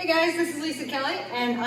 Hey guys, this is Lisa Kelly, and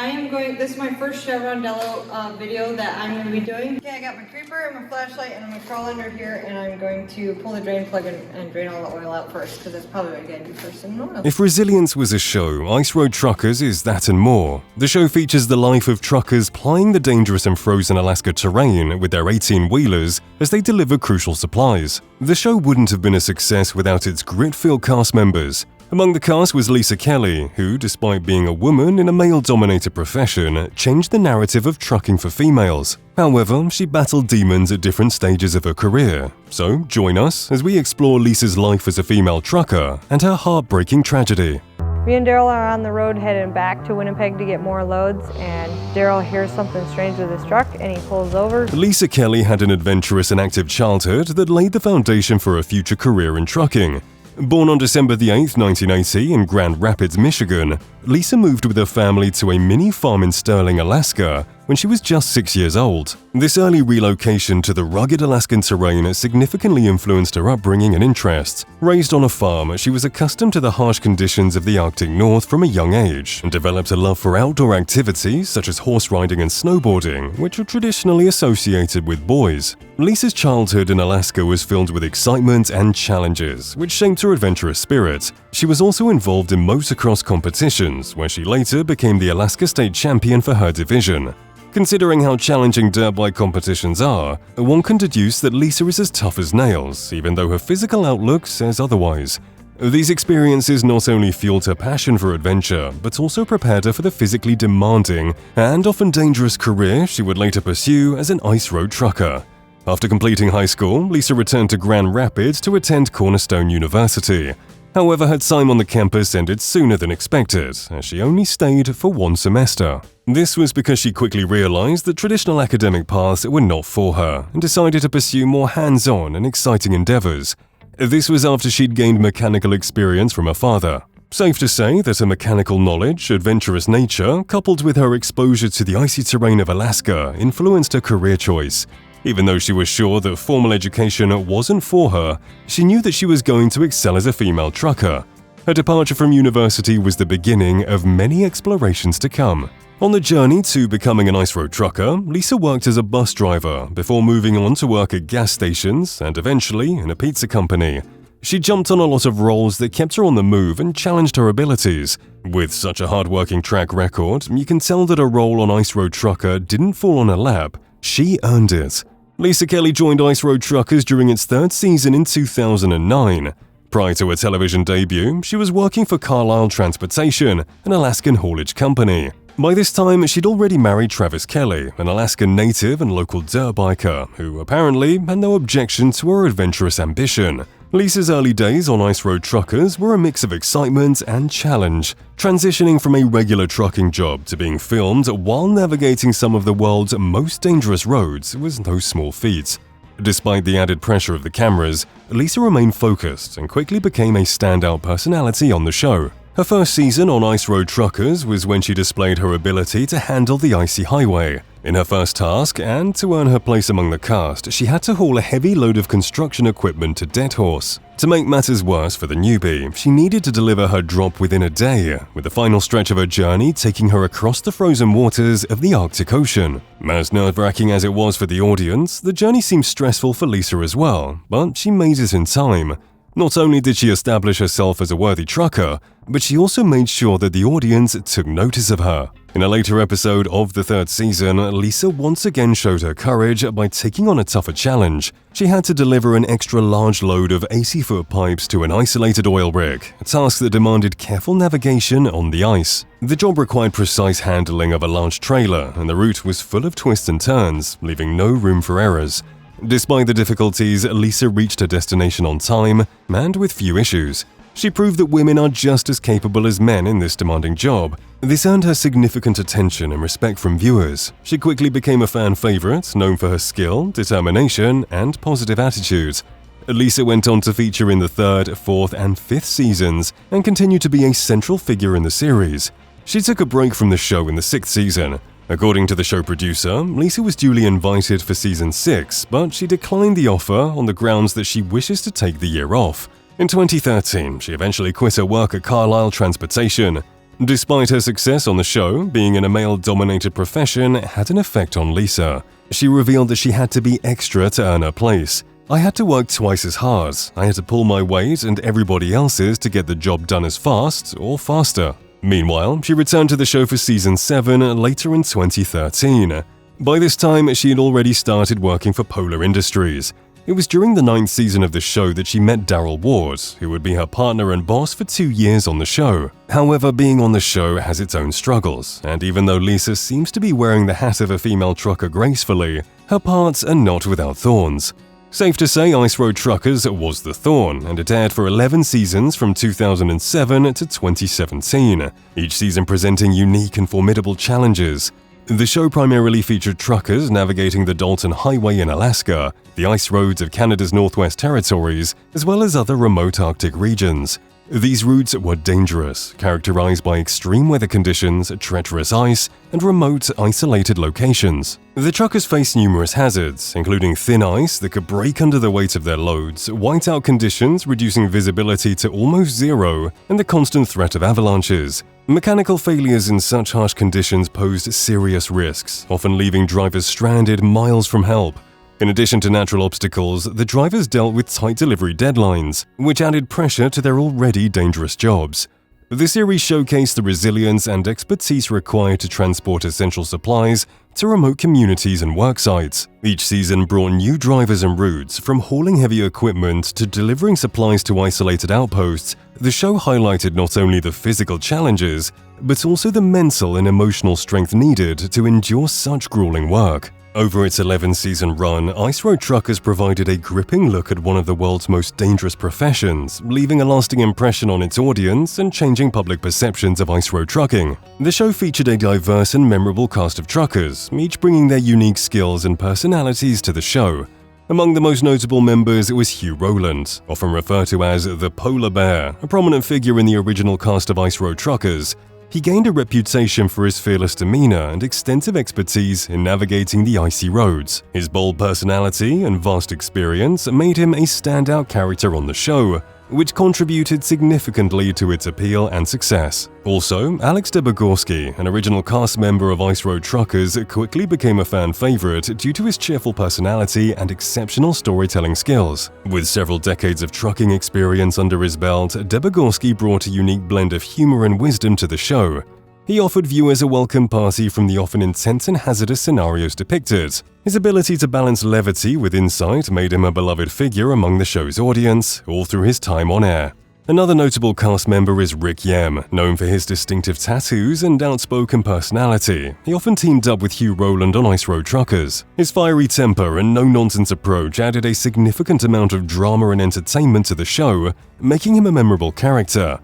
this is my first Rondello video that I'm going to be doing. Okay, I got my creeper and my flashlight, and I'm going to crawl under here, and I'm going to pull the drain plug and drain all the oil out first, because that's probably what I gotta do first in oil. If resilience was a show, Ice Road Truckers is that and more. The show features the life of truckers plying the dangerous and frozen Alaska terrain with their 18-wheelers as they deliver crucial supplies. The show wouldn't have been a success without its grit-filled cast members. Among the cast was Lisa Kelly, who, despite being a woman in a male-dominated profession, changed the narrative of trucking for females. However, she battled demons at different stages of her career. So, join us as we explore Lisa's life as a female trucker and her heartbreaking tragedy. Me and Daryl are on the road heading back to Winnipeg to get more loads, and Daryl hears something strange with his truck and he pulls over. Lisa Kelly had an adventurous and active childhood that laid the foundation for a future career in trucking. Born on December 8, 1980 in Grand Rapids, Michigan, Lisa moved with her family to a mini farm in Sterling, Alaska, when she was just 6 years old. This early relocation to the rugged Alaskan terrain significantly influenced her upbringing and interests. Raised on a farm, she was accustomed to the harsh conditions of the Arctic North from a young age and developed a love for outdoor activities such as horse riding and snowboarding, which are traditionally associated with boys. Lisa's childhood in Alaska was filled with excitement and challenges, which shaped her adventurous spirit. She was also involved in motocross competitions, where she later became the Alaska State Champion for her division. Considering how challenging dirt bike competitions are, one can deduce that Lisa is as tough as nails, even though her physical outlook says otherwise. These experiences not only fueled her passion for adventure, but also prepared her for the physically demanding and often dangerous career she would later pursue as an ice road trucker. After completing high school, Lisa returned to Grand Rapids to attend Cornerstone University. However, her time on the campus ended sooner than expected, as she only stayed for one semester. This was because she quickly realized that traditional academic paths were not for her and decided to pursue more hands-on and exciting endeavors. This was after she'd gained mechanical experience from her father. Safe to say that her mechanical knowledge, adventurous nature, coupled with her exposure to the icy terrain of Alaska, influenced her career choice. Even though she was sure that formal education wasn't for her, she knew that she was going to excel as a female trucker. Her departure from university was the beginning of many explorations to come. On the journey to becoming an ice road trucker, Lisa worked as a bus driver before moving on to work at gas stations and eventually in a pizza company. She jumped on a lot of roles that kept her on the move and challenged her abilities. With such a hard-working track record, you can tell that a role on Ice Road Trucker didn't fall on her lap. She earned it. Lisa Kelly joined Ice Road Truckers during its third season in 2009. Prior to her television debut, she was working for Carlisle Transportation, an Alaskan haulage company. By this time, she'd already married Travis Kelly, an Alaskan native and local dirt biker, who apparently had no objection to her adventurous ambition. Lisa's early days on Ice Road Truckers were a mix of excitement and challenge, transitioning from a regular trucking job to being filmed while navigating some of the world's most dangerous roads was no small feat. Despite the added pressure of the cameras, Lisa remained focused and quickly became a standout personality on the show. Her first season on Ice Road Truckers was when she displayed her ability to handle the icy highway. In her first task, and to earn her place among the cast, she had to haul a heavy load of construction equipment to Dead Horse. To make matters worse for the newbie, she needed to deliver her drop within a day, with the final stretch of her journey taking her across the frozen waters of the Arctic Ocean. As nerve-wracking as it was for the audience, the journey seemed stressful for Lisa as well, but she made it in time. Not only did she establish herself as a worthy trucker, but she also made sure that the audience took notice of her. In a later episode of the third season, Lisa once again showed her courage by taking on a tougher challenge. She had to deliver an extra large load of 80-foot pipes to an isolated oil rig, a task that demanded careful navigation on the ice. The job required precise handling of a large trailer, and the route was full of twists and turns, leaving no room for errors. Despite the difficulties, Lisa reached her destination on time and with few issues. She proved that women are just as capable as men in this demanding job. This earned her significant attention and respect from viewers. She quickly became a fan favorite, known for her skill, determination, and positive attitude. Lisa went on to feature in the third, fourth, and fifth seasons and continued to be a central figure in the series. She took a break from the show in the sixth season. According to the show producer, Lisa was duly invited for season 6, but she declined the offer on the grounds that she wishes to take the year off. In 2013, she eventually quit her work at Carlisle Transportation. Despite her success on the show, being in a male-dominated profession had an effect on Lisa. She revealed that she had to be extra to earn her place. "I had to work twice as hard. I had to pull my weight and everybody else's to get the job done as fast or faster." Meanwhile, she returned to the show for season 7 later in 2013. By this time, she had already started working for Polar Industries. It was during the 9th season of the show that she met Daryl Ward, who would be her partner and boss for 2 years on the show. However, being on the show has its own struggles, and even though Lisa seems to be wearing the hat of a female trucker gracefully, her parts are not without thorns. Safe to say, Ice Road Truckers was the thorn, and it aired for 11 seasons from 2007 to 2017, each season presenting unique and formidable challenges. The show primarily featured truckers navigating the Dalton Highway in Alaska, the ice roads of Canada's Northwest Territories, as well as other remote Arctic regions. These routes were dangerous, characterized by extreme weather conditions, treacherous ice, and remote, isolated locations. The truckers faced numerous hazards, including thin ice that could break under the weight of their loads, whiteout conditions reducing visibility to almost zero, and the constant threat of avalanches. Mechanical failures in such harsh conditions posed serious risks, often leaving drivers stranded miles from help. In addition to natural obstacles, the drivers dealt with tight delivery deadlines, which added pressure to their already dangerous jobs. The series showcased the resilience and expertise required to transport essential supplies to remote communities and work sites. Each season brought new drivers and routes, from hauling heavy equipment to delivering supplies to isolated outposts. The show highlighted not only the physical challenges, but also the mental and emotional strength needed to endure such grueling work. Over its 11-season run, Ice Road Truckers provided a gripping look at one of the world's most dangerous professions, leaving a lasting impression on its audience and changing public perceptions of ice road trucking. The show featured a diverse and memorable cast of truckers, each bringing their unique skills and personalities to the show. Among the most notable members was Hugh Roland, often referred to as the Polar Bear, a prominent figure in the original cast of Ice Road Truckers. He gained a reputation for his fearless demeanor and extensive expertise in navigating the icy roads. His bold personality and vast experience made him a standout character on the show, which contributed significantly to its appeal and success. Also, Alex Debogorski, an original cast member of Ice Road Truckers, quickly became a fan favorite due to his cheerful personality and exceptional storytelling skills. With several decades of trucking experience under his belt, Debogorski brought a unique blend of humor and wisdom to the show. He offered viewers a welcome party from the often intense and hazardous scenarios depicted. His ability to balance levity with insight made him a beloved figure among the show's audience, all through his time on air. Another notable cast member is Rick Yem, known for his distinctive tattoos and outspoken personality. He often teamed up with Hugh Roland on Ice Road Truckers. His fiery temper and no-nonsense approach added a significant amount of drama and entertainment to the show, making him a memorable character.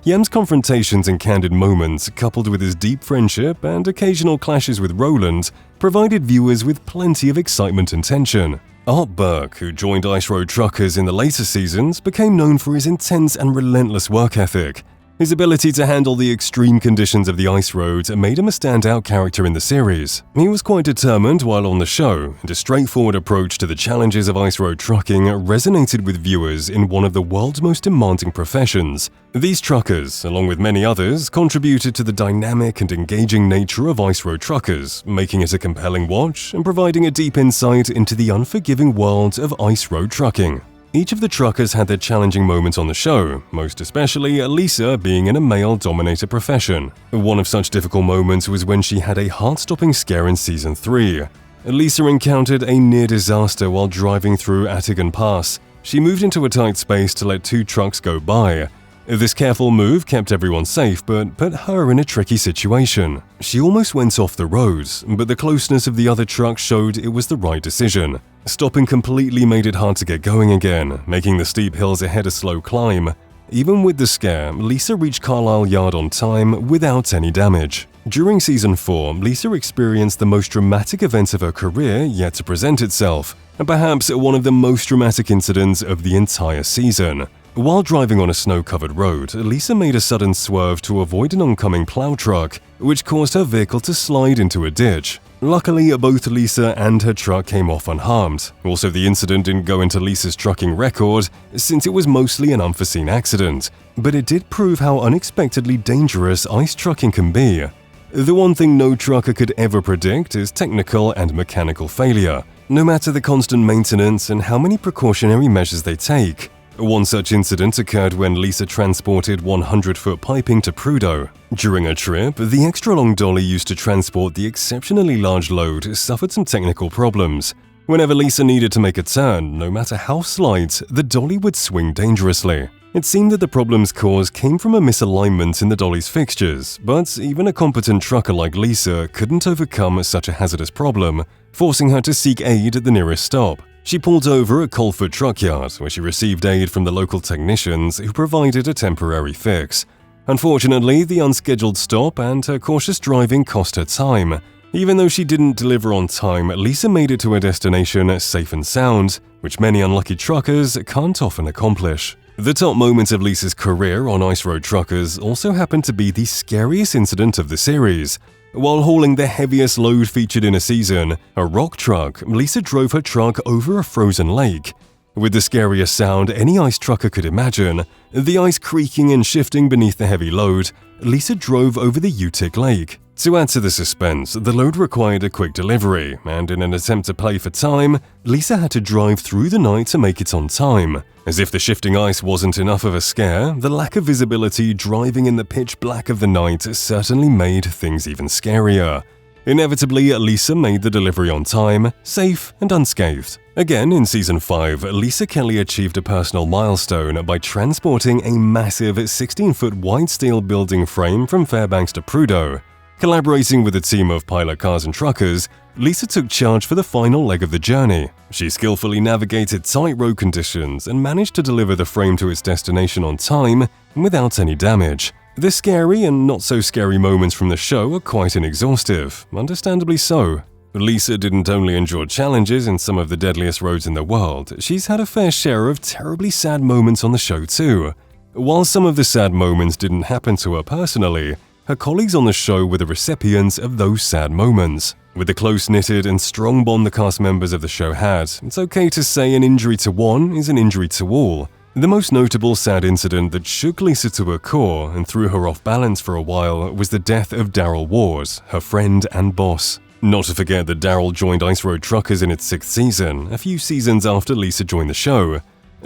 Yem's confrontations and candid moments, coupled with his deep friendship and occasional clashes with Roland, provided viewers with plenty of excitement and tension. Art Burke, who joined Ice Road Truckers in the later seasons, became known for his intense and relentless work ethic. His ability to handle the extreme conditions of the ice road made him a standout character in the series. He was quite determined while on the show, and a straightforward approach to the challenges of ice road trucking resonated with viewers in one of the world's most demanding professions. These truckers, along with many others, contributed to the dynamic and engaging nature of Ice Road Truckers, making it a compelling watch and providing a deep insight into the unforgiving world of ice road trucking. Each of the truckers had their challenging moments on the show, most especially Lisa being in a male-dominated profession. One of such difficult moments was when she had a heart-stopping scare in Season 3. Lisa encountered a near disaster while driving through Atigun Pass. She moved into a tight space to let 2 trucks go by. This careful move kept everyone safe, but put her in a tricky situation. She almost went off the road, but the closeness of the other trucks showed it was the right decision. Stopping completely made it hard to get going again, making the steep hills ahead a slow climb. Even with the scare, Lisa reached Carlisle Yard on time without any damage. During Season 4, Lisa experienced the most dramatic event of her career yet to present itself, and perhaps one of the most dramatic incidents of the entire season. While driving on a snow-covered road, Lisa made a sudden swerve to avoid an oncoming plow truck, which caused her vehicle to slide into a ditch. Luckily, both Lisa and her truck came off unharmed. Also, the incident didn't go into Lisa's trucking record, since it was mostly an unforeseen accident, but it did prove how unexpectedly dangerous ice trucking can be. The one thing no trucker could ever predict is technical and mechanical failure, no matter the constant maintenance and how many precautionary measures they take. One such incident occurred when Lisa transported 100-foot piping to Prudhoe. During a trip, the extra-long dolly used to transport the exceptionally large load suffered some technical problems. Whenever Lisa needed to make a turn, no matter how slight, the dolly would swing dangerously. It seemed that the problem's cause came from a misalignment in the dolly's fixtures, but even a competent trucker like Lisa couldn't overcome such a hazardous problem, forcing her to seek aid at the nearest stop. She pulled over at Colford Truck Yard, where she received aid from the local technicians who provided a temporary fix. Unfortunately, the unscheduled stop and her cautious driving cost her time. Even though she didn't deliver on time, Lisa made it to her destination safe and sound, which many unlucky truckers can't often accomplish. The top moment of Lisa's career on ice road truckers also happened to be the scariest incident of the series. While hauling the heaviest load featured in a season, a rock truck, Lisa drove her truck over a frozen lake. With the scariest sound any ice trucker could imagine, the ice creaking and shifting beneath the heavy load, Lisa drove over the Utic Lake. To add to the suspense, the load required a quick delivery, and in an attempt to play for time, Lisa had to drive through the night to make it on time. As if the shifting ice wasn't enough of a scare, the lack of visibility driving in the pitch black of the night certainly made things even scarier. Inevitably, Lisa made the delivery on time, safe and unscathed. Again, in Season 5, Lisa Kelly achieved a personal milestone by transporting a massive 16-foot wide steel building frame from Fairbanks to Prudhoe. Collaborating with a team of pilot cars and truckers, Lisa took charge for the final leg of the journey. She skillfully navigated tight road conditions and managed to deliver the frame to its destination on time without any damage. The scary and not so scary moments from the show are quite inexhaustive, understandably so. Lisa didn't only endure challenges in some of the deadliest roads in the world, she's had a fair share of terribly sad moments on the show too. While some of the sad moments didn't happen to her personally, her colleagues on the show were the recipients of those sad moments. With the close-knitted and strong bond the cast members of the show had, it's okay to say an injury to one is an injury to all. The most notable sad incident that shook Lisa to her core and threw her off balance for a while was the death of Daryl Ward, her friend and boss. Not to forget that Daryl joined Ice Road Truckers in its 6th season, a few seasons after Lisa joined the show.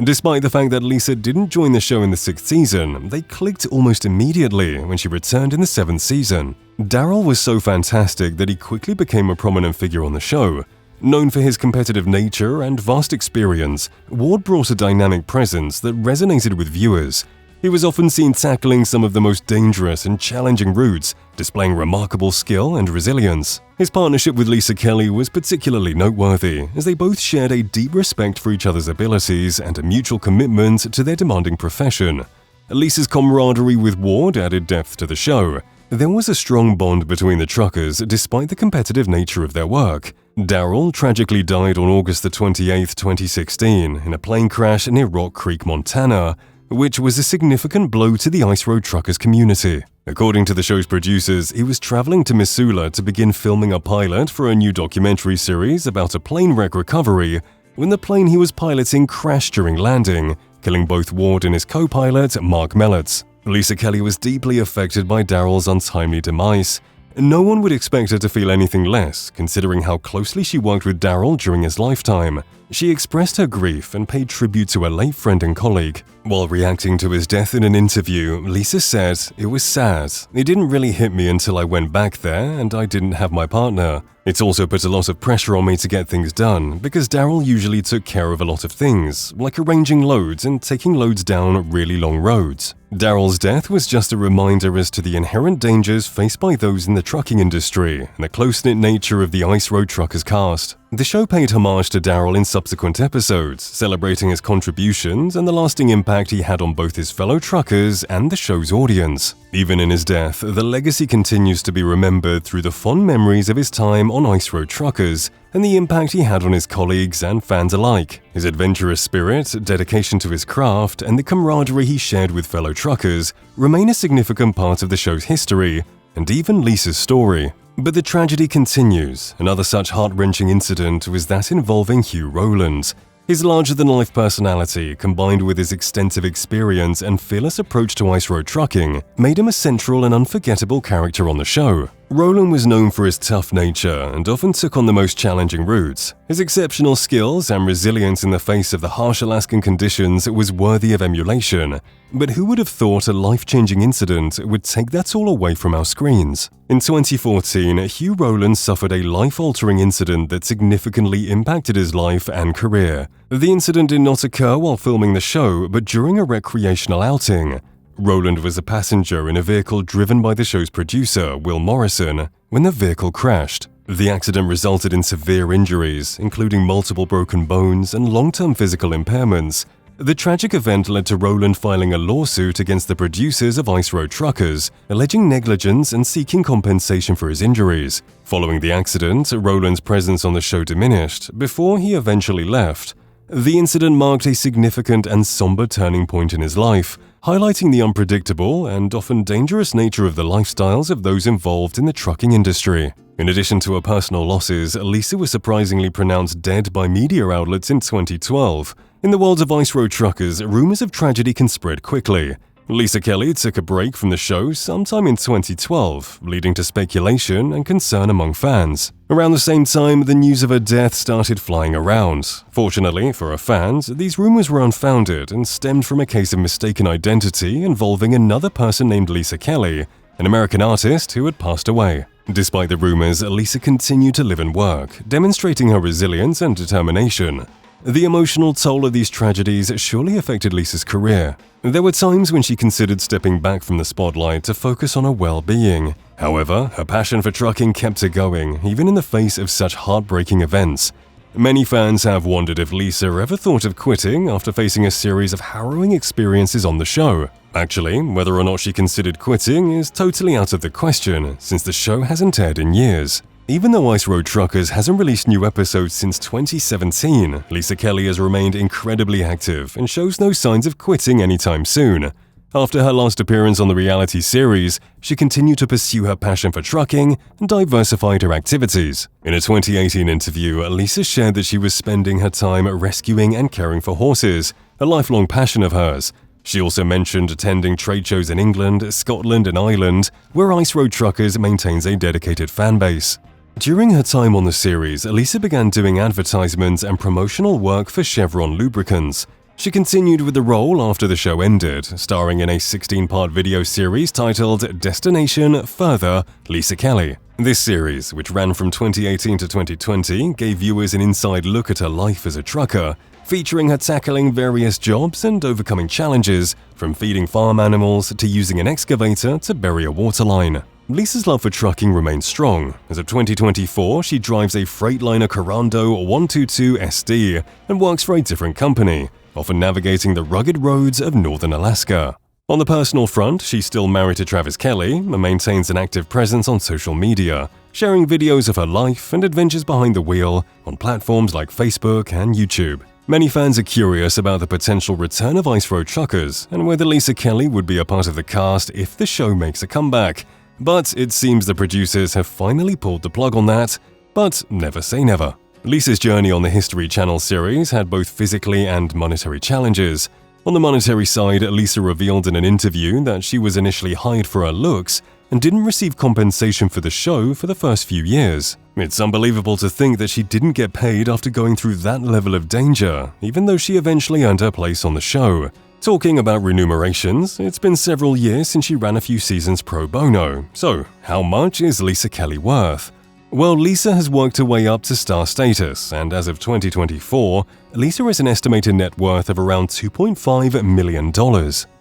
Despite the fact that Lisa didn't join the show in the 6th season, they clicked almost immediately when she returned in the 7th season. Daryl was so fantastic that he quickly became a prominent figure on the show. Known for his competitive nature and vast experience, Ward brought a dynamic presence that resonated with viewers. He was often seen tackling some of the most dangerous and challenging routes, displaying remarkable skill and resilience. His partnership with Lisa Kelly was particularly noteworthy, as they both shared a deep respect for each other's abilities and a mutual commitment to their demanding profession. Lisa's camaraderie with Ward added depth to the show. There was a strong bond between the truckers despite the competitive nature of their work. Daryl tragically died on August 28, 2016, in a plane crash near Rock Creek, Montana, which was a significant blow to the Ice Road Truckers community. According to the show's producers, he was traveling to Missoula to begin filming a pilot for a new documentary series about a plane wreck recovery when the plane he was piloting crashed during landing, killing both Ward and his co-pilot, Mark Melletz. Lisa Kelly was deeply affected by Daryl's untimely demise. No one would expect her to feel anything less, considering how closely she worked with Daryl during his lifetime. She expressed her grief and paid tribute to her late friend and colleague. While reacting to his death in an interview, Lisa said, "It was sad. It didn't really hit me until I went back there and I didn't have my partner. It also put a lot of pressure on me to get things done, because Daryl usually took care of a lot of things, like arranging loads and taking loads down really long roads." Daryl's death was just a reminder as to the inherent dangers faced by those in the trucking industry and the close-knit nature of the Ice Road Truckers cast. The show paid homage to Daryl in subsequent episodes, celebrating his contributions and the lasting impact he had on both his fellow truckers and the show's audience. Even in his death, the legacy continues to be remembered through the fond memories of his time on Ice Road Truckers and the impact he had on his colleagues and fans alike. His adventurous spirit, dedication to his craft, and the camaraderie he shared with fellow truckers remain a significant part of the show's history and even Lisa's story. But the tragedy continues. Another such heart-wrenching incident was that involving Hugh Roland. His larger-than-life personality, combined with his extensive experience and fearless approach to ice road trucking, made him a central and unforgettable character on the show. Roland was known for his tough nature and often took on the most challenging routes. His exceptional skills and resilience in the face of the harsh Alaskan conditions was worthy of emulation. But who would have thought a life-changing incident would take that all away from our screens? In 2014, Hugh Roland suffered a life-altering incident that significantly impacted his life and career. The incident did not occur while filming the show, but during a recreational outing. Roland was a passenger in a vehicle driven by the show's producer, Will Morrison, when the vehicle crashed. The accident resulted in severe injuries, including multiple broken bones and long-term physical impairments. The tragic event led to Roland filing a lawsuit against the producers of Ice Road Truckers, alleging negligence and seeking compensation for his injuries. Following the accident, Roland's presence on the show diminished before he eventually left. The incident marked a significant and somber turning point in his life, highlighting the unpredictable and often dangerous nature of the lifestyles of those involved in the trucking industry. In addition to her personal losses, Lisa was surprisingly pronounced dead by media outlets in 2012. In the world of ice road truckers, rumors of tragedy can spread quickly. Lisa Kelly took a break from the show sometime in 2012, leading to speculation and concern among fans. Around the same time, the news of her death started flying around. Fortunately for her fans, these rumors were unfounded and stemmed from a case of mistaken identity involving another person named Lisa Kelly, an American artist who had passed away. Despite the rumors, Lisa continued to live and work, demonstrating her resilience and determination. The emotional toll of these tragedies surely affected Lisa's career. There were times when she considered stepping back from the spotlight to focus on her well-being. However, her passion for trucking kept her going, even in the face of such heartbreaking events. Many fans have wondered if Lisa ever thought of quitting after facing a series of harrowing experiences on the show. Actually, whether or not she considered quitting is totally out of the question, since the show hasn't aired in years. Even though Ice Road Truckers hasn't released new episodes since 2017, Lisa Kelly has remained incredibly active and shows no signs of quitting anytime soon. After her last appearance on the reality series, she continued to pursue her passion for trucking and diversified her activities. In a 2018 interview, Lisa shared that she was spending her time rescuing and caring for horses, a lifelong passion of hers. She also mentioned attending trade shows in England, Scotland, and Ireland, where Ice Road Truckers maintains a dedicated fan base. During her time on the series, Lisa began doing advertisements and promotional work for Chevron lubricants. She continued with the role after the show ended, starring in a 16-part video series titled Destination Further Lisa Kelly. This series, which ran from 2018 to 2020, gave viewers an inside look at her life as a trucker, featuring her tackling various jobs and overcoming challenges, from feeding farm animals to using an excavator to bury a waterline. Lisa's love for trucking remains strong. As of 2024, she drives a Freightliner Corando 122 SD and works for a different company, often navigating the rugged roads of northern Alaska. On the personal front, she's still married to Travis Kelly and maintains an active presence on social media, sharing videos of her life and adventures behind the wheel on platforms like Facebook and YouTube. Many fans are curious about the potential return of Ice Road Truckers and whether Lisa Kelly would be a part of the cast if the show makes a comeback. But it seems the producers have finally pulled the plug on that, but never say never. Lisa's journey on the History Channel series had both physically and monetary challenges. On the monetary side, Lisa revealed in an interview that she was initially hired for her looks and didn't receive compensation for the show for the first few years. It's unbelievable to think that she didn't get paid after going through that level of danger, even though she eventually earned her place on the show. Talking about remunerations, it's been several years since she ran a few seasons pro bono, so how much is Lisa Kelly worth? Well, Lisa has worked her way up to star status, and as of 2024, Lisa has an estimated net worth of around $2.5 million.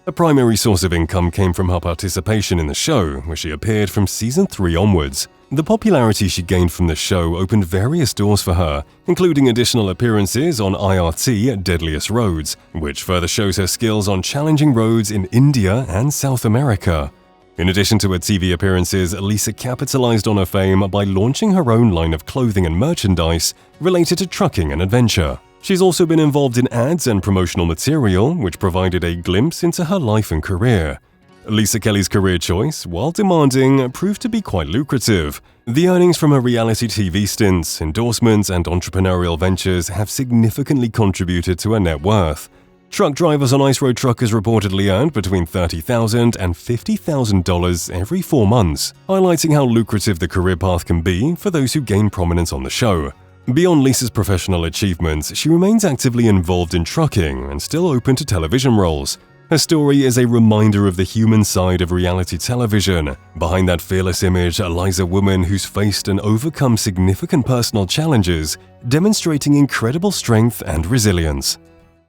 A primary source of income came from her participation in the show, where she appeared from season 3 onwards. The popularity she gained from the show opened various doors for her, including additional appearances on IRT Deadliest Roads, which further shows her skills on challenging roads in India and South America. In addition to her TV appearances, Lisa capitalized on her fame by launching her own line of clothing and merchandise related to trucking and adventure. She's also been involved in ads and promotional material, which provided a glimpse into her life and career. Lisa Kelly's career choice, while demanding, proved to be quite lucrative. The earnings from her reality TV stints, endorsements, and entrepreneurial ventures have significantly contributed to her net worth. Truck drivers on Ice Road Truckers reportedly earned between $30,000 and $50,000 every 4 months, highlighting how lucrative the career path can be for those who gain prominence on the show. Beyond Lisa's professional achievements, she remains actively involved in trucking and still open to television roles. Her story is a reminder of the human side of reality television. Behind that fearless image lies a woman who's faced and overcome significant personal challenges, demonstrating incredible strength and resilience.